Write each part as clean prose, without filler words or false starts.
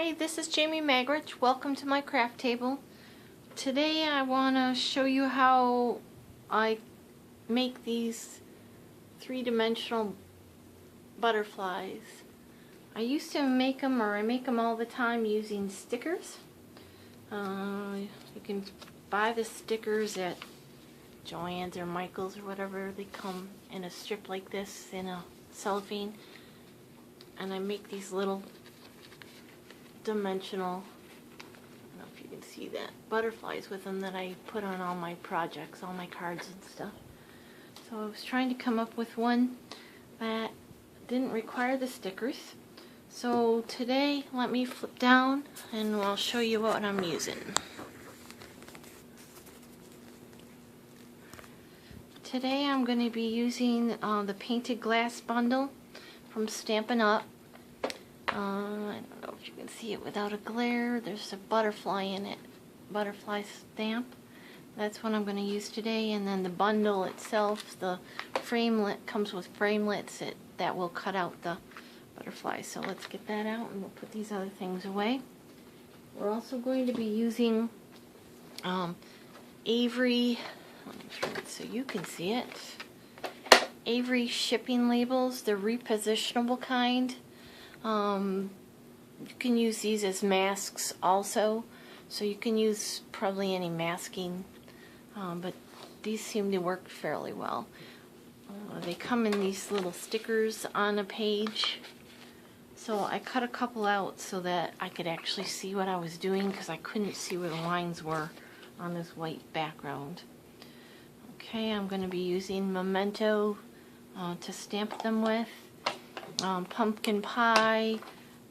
Hi, this is Jamie Magridge. Welcome to my craft table. Today I want to show you how I make these three-dimensional butterflies. I used to make them, or I make them all the time using stickers. You can buy the stickers at Joann's or Michael's or whatever. They come in a strip like this in a cellophane. And I make these little dimensional, I don't know if you can see that, butterflies with them that I put on all my projects, all my cards and stuff. So I was trying to come up with one that didn't require the stickers. So today, let me flip down and I'll show you what I'm using. Today I'm going to be using the painted glass bundle from Stampin'Up. I don't know if you can see it without a glare. There's a butterfly in it, butterfly stamp. That's what I'm going to use today. And then the bundle itself, the framelit comes with framelits that will cut out the butterfly. So let's get that out and we'll put these other things away. We're also going to be using Avery, let me show it so you can see it. Avery shipping labels, the repositionable kind. You can use these as masks also, so you can use probably any masking, but these seem to work fairly well. They come in these little stickers on a page, so I cut a couple out so that I could actually see what I was doing because I couldn't see where the lines were on this white background. Okay, I'm going to be using Memento to stamp them with. Pumpkin Pie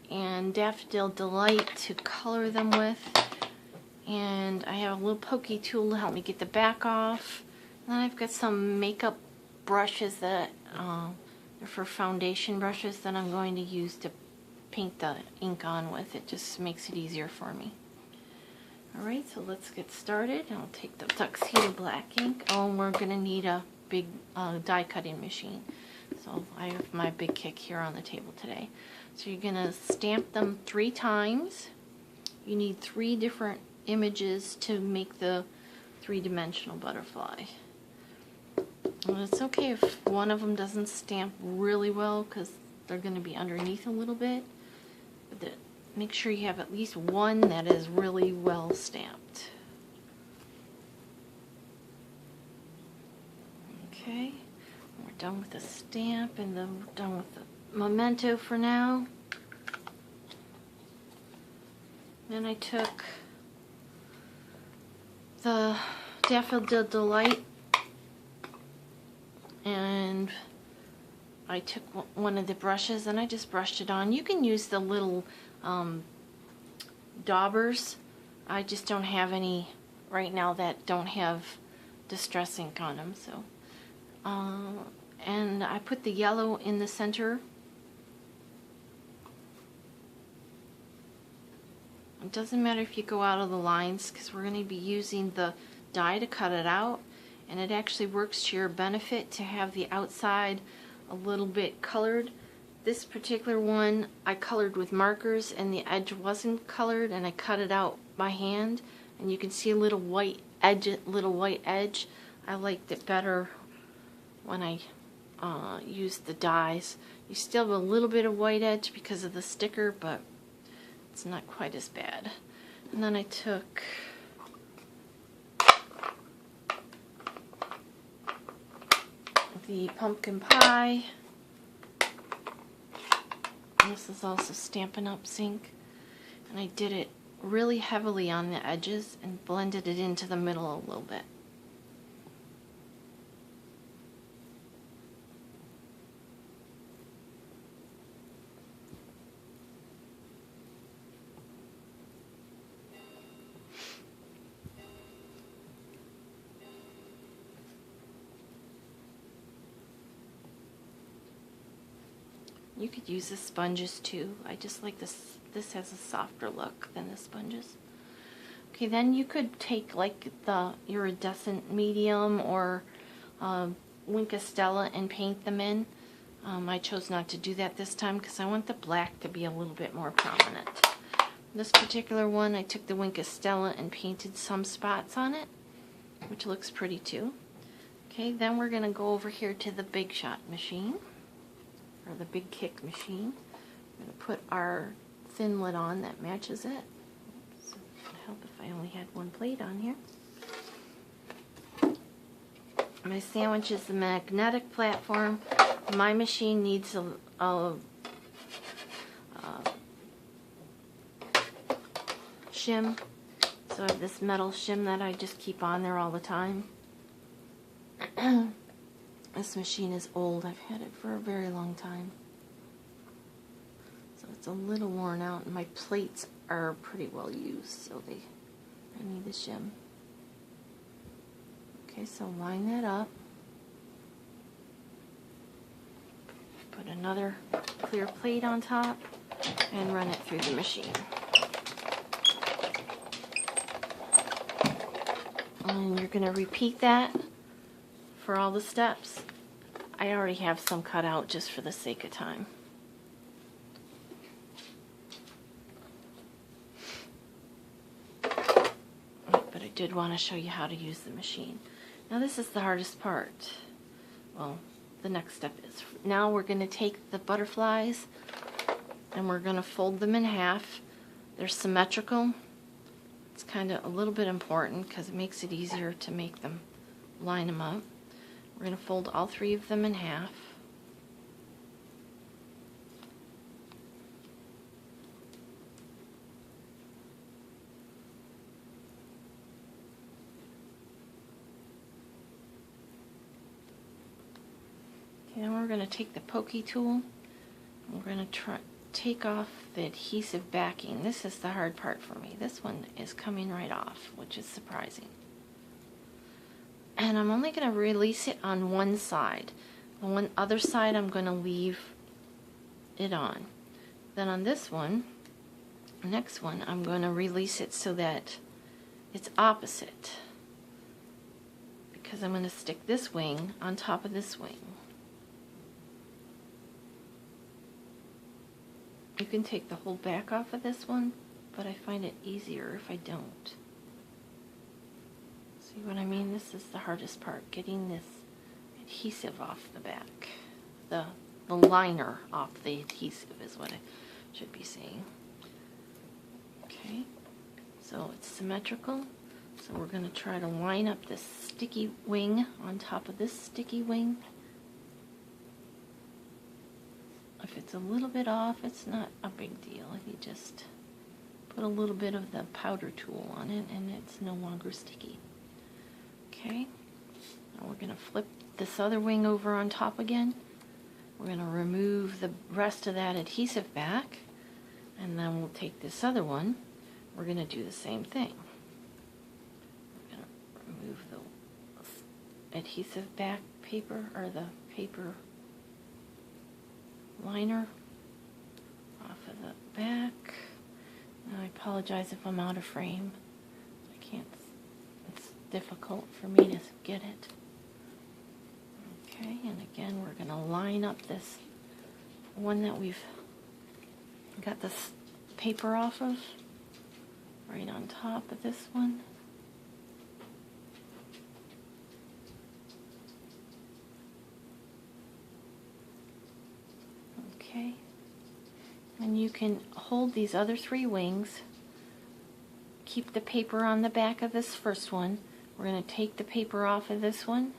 and Daffodil Delight to color them with, and I have a little pokey tool to help me get the back off. And then I've got some makeup brushes that they're for foundation brushes that I'm going to use to paint the ink on with. It just makes it easier for me. Alright, so let's get started. I'll take the tuxedo black ink. Oh, and we're going to need a big die cutting machine. So I have my big kick here on the table today. So you're going to stamp them 3 times. You need 3 different images to make the three-dimensional butterfly. And it's okay if one of them doesn't stamp really well because they're going to be underneath a little bit. But make sure you have at least one that is really well stamped. Okay. We're done with the stamp and then we're done with the Memento for now. Then I took the Daffodil Delight and I took one of the brushes and I just brushed it on. You can use the little daubers. I just don't have any right now that don't have distress ink on them, so and I put the yellow in the center. It doesn't matter if you go out of the lines because we're going to be using the die to cut it out, and it actually works to your benefit to have the outside a little bit colored. This particular one I colored with markers and the edge wasn't colored, and I cut it out by hand, and you can see a little white edge. I liked it better when I used the dies. You still have a little bit of white edge because of the sticker, but it's not quite as bad. And then I took the Pumpkin Pie. This is also Stampin'Up ink, and I did it really heavily on the edges and blended it into the middle a little bit. You could use the sponges too. I just like this. This has a softer look than the sponges. Okay, then you could take like the iridescent medium or Winkostella and paint them in. I chose not to do that this time because I want the black to be a little bit more prominent. This particular one, I took the Wink of Stella and painted some spots on it, which looks pretty too. Okay, then we're going to go over here to the Big Shot machine, or the Big Kick machine. I'm going to put our thin lid on that matches it. So it'd help if I only had one plate on here. My sandwich is the magnetic platform. My machine needs a shim. So I have this metal shim that I just keep on there all the time. This machine is old. I've had it for a very long time. So it's a little worn out, and my plates are pretty well used, so I need the shim. Okay, so line that up. Put another clear plate on top and run it through the machine. And you're going to repeat that for all the steps. I already have some cut out just for the sake of time. But I did want to show you how to use the machine. Now this is the hardest part. Well, the next step is, now we're going to take the butterflies and we're going to fold them in half. They're symmetrical. It's kind of a little bit important because it makes it easier to make them, line them up. We're going to fold all three of them in half. Okay, then we're going to take the pokey tool. We're going to take off the adhesive backing. This is the hard part for me. This one is coming right off, which is surprising. And I'm only going to release it on one side. The one other side I'm going to leave it on. Then on this one, next one, I'm going to release it so that it's opposite. Because I'm going to stick this wing on top of this wing. You can take the whole back off of this one, but I find it easier if I don't. See what I mean? This is the hardest part, getting this adhesive off the back. The liner off the adhesive is what I should be saying. Okay, so it's symmetrical. So we're going to try to line up this sticky wing on top of this sticky wing. If it's a little bit off, it's not a big deal. You just put a little bit of the powder tool on it and it's no longer sticky. Okay, now we're going to flip this other wing over on top again. We're going to remove the rest of that adhesive back, and then we'll take this other one. We're going to do the same thing. We're going to remove the adhesive back paper, or the paper liner off of the back. Now I apologize if I'm out of frame. I can't, it's difficult for me to get it. Okay, and again we're going to line up this one that we've got this paper off of, right on top of this one. Okay, and you can hold these other three wings, keep the paper on the back of this first one. We're going to take the paper off of this one.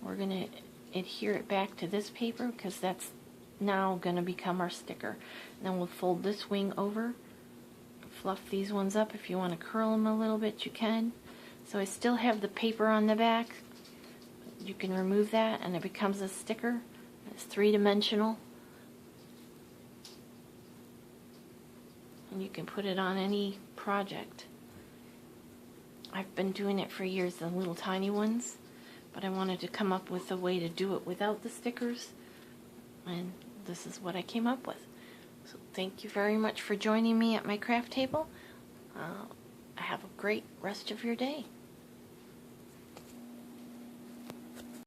We're going to adhere it back to this paper because that's now going to become our sticker. And then we'll fold this wing over, fluff these ones up. If you want to curl them a little bit, you can. So I still have the paper on the back. You can remove that and it becomes a sticker. It's three-dimensional. And you can put it on any project. I've been doing it for years, the little tiny ones, but I wanted to come up with a way to do it without the stickers, and this is what I came up with. So thank you very much for joining me at my craft table. Have a great rest of your day.